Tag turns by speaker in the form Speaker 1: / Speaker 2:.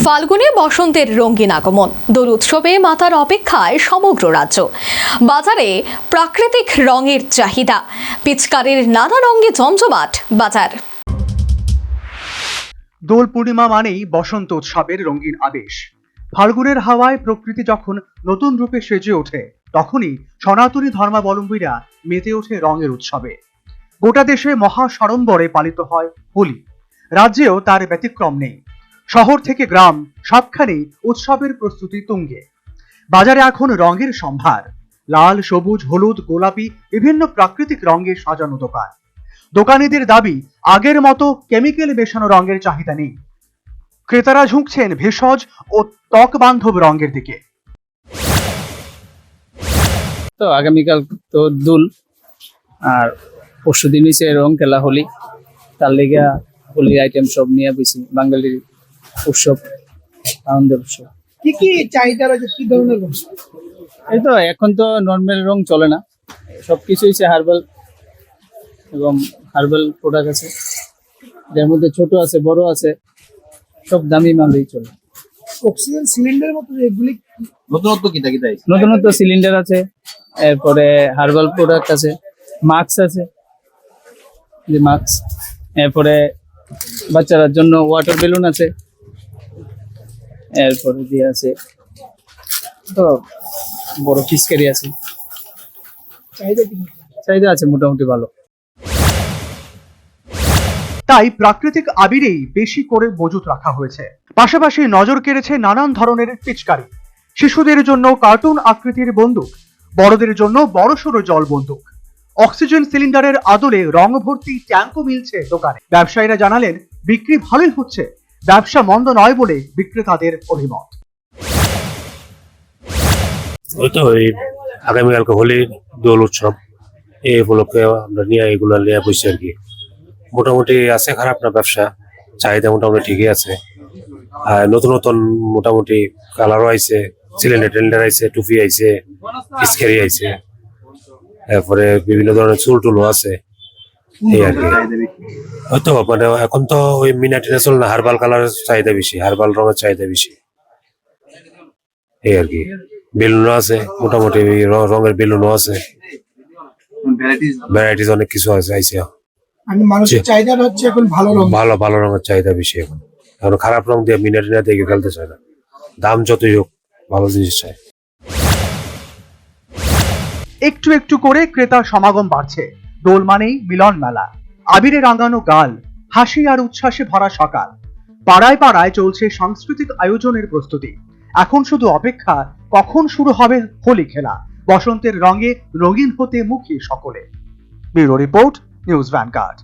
Speaker 1: ফাল্গুনে বসন্তের রঙিন আগমন, দোল উৎসবে মাতার অপেক্ষায় সমগ্র রাজ্য। বাজারে প্রাকৃতিক রঙের চাহিদা, পিচকারির নানা রঙে জমজমাট বাজার।
Speaker 2: দোল পূর্ণিমা মানেই বসন্ত উৎসবের রঙিন আবেশ। ফাল্গুনের হাওয়ায় প্রকৃতি যখন নতুন রূপে সেজে ওঠে, তখনই সনাতনী ধর্মাবলম্বীরা মেতে ওঠে রঙের উৎসবে। গোটা দেশে মহা সাড়ম্বরে পালিত হয় হোলি। রাজ্যেও তার ব্যতিক্রম নেই। শহর থেকে গ্রাম সবখানেই উৎসবের প্রস্তুতি তুঙ্গে। বাজারে এখন রঙের সম্ভার। লাল, সবুজ, হলুদ, গোলাপি বিভিন্ন প্রাকৃতিক রঙে সাজানো দোকান। দোকানীদের দাবি, আগের মতো কেমিক্যাল মেশানো রঙের চাহিদা নেই। ক্রেতারা ঝুঁকছেন ভেষজ ও ত্বক বান্ধব রঙের দিকে।
Speaker 3: তো আগামীকাল তো দোল, আর পরশু দিন হচ্ছে রং খেলা হোলি। তার লেগে হোলি আইটেম সব নিয়ে বসি। বাঙালির উৎসব, আনন্দের উৎসব।
Speaker 4: কি কি চাহিদা রয়েছে, কি ধরনের রং?
Speaker 3: এই তো এখন তো নর্মাল রং চলে না, সবকিছু হচ্ছে হার্বাল এবং হার্বাল প্রোডাক্ট আছে, যার মধ্যে ছোট আছে, বড় আছে, সব দামি মালই চলে।
Speaker 4: অক্সিজেন সিলিন্ডারের মতো এগুলি
Speaker 3: নতুনত্ব সিলিন্ডার আছে, এরপরে হার্বাল প্রোডাক্ট আছে, মাস্ক আছে, যে মাস্ক, এরপরে বাচ্চাদের জন্য ওয়াটার বেলুন আছে, এরপরে দিয়ে আছে তো বড় ফিসকারি আছে। চাহিদা আছে মোটামুটি ভালো।
Speaker 2: তাই প্রাকৃতিক আবিরেই বেশি করে মজুত রাখা হয়েছে। পাশাপাশি নজর কেড়েছে নানান ধরনের পিচকারি। শিশুদের জন্য কার্টুন আকৃতির বন্দুক, বড়দের জন্য বড়সড় জল বন্দুক। অক্সিজেন সিলিন্ডারের আদলে রং ভর্তি ট্যাঙ্কও মিলছে দোকানে। ব্যবসায়ীরা জানালেন, বিক্রি ভালোই হচ্ছে, ব্যবসা মন্দ নয় বলে বিক্রেতাদের অভিমত।
Speaker 5: ওই তো আগামীকালকে হোলি, দোল উৎসব, এই উপলক্ষে আমরা নিয়ে এগুলো নিয়ে বসছি আর কি। মোটামুটি আছে, খারাপ না ব্যবসা, চাহিদা মোটামুটি ঠিকই আছে। আর নতুন নতুন মোটামুটি কালারও আইছে, সিলিন্ডার টিলিন্ডার আইছে, টুপি আইছে, পিচকারি আইছে, এরপরে বিভিন্ন ধরনের চুল টুলও আছে, এই আর কি। হয়তো মানে এখন তো ওই মিনা টিনা চল না, হার্বাল কালারের চাহিদা বেশি, হার্বাল রঙের চাহিদা বেশি, এই আর কি। বেলুনও আছে, মোটামুটি রঙের বেলুনও আছে, ভ্যারাইটিস অনেক কিছু আছে আইছে।
Speaker 4: মানুষের চাহিদা হচ্ছে এখন ভালো রং,
Speaker 5: ভালো ভালো রঙের চাহিদা বেশি এখন। এখন খারাপ রং দিয়ে মিনা টিনা দিয়ে খেলতে চায় না, দাম যতই হোক ভালো জিনিস চায়।
Speaker 2: একটু একটু করে ক্রেতার সমাগম বাড়ছে। দোল মানেই মিলন মেলা, আবিরে রাঙানো গাল, হাসি আর উচ্ছ্বাসে ভরা সকাল। পাড়ায় পাড়ায় চলছে সাংস্কৃতিক আয়োজনের প্রস্তুতি। এখন শুধু অপেক্ষা, কখন শুরু হবে হোলি খেলা। বসন্তের রঙে রঙিন হতে মুখী সকলে। Bureau report, news vanguard.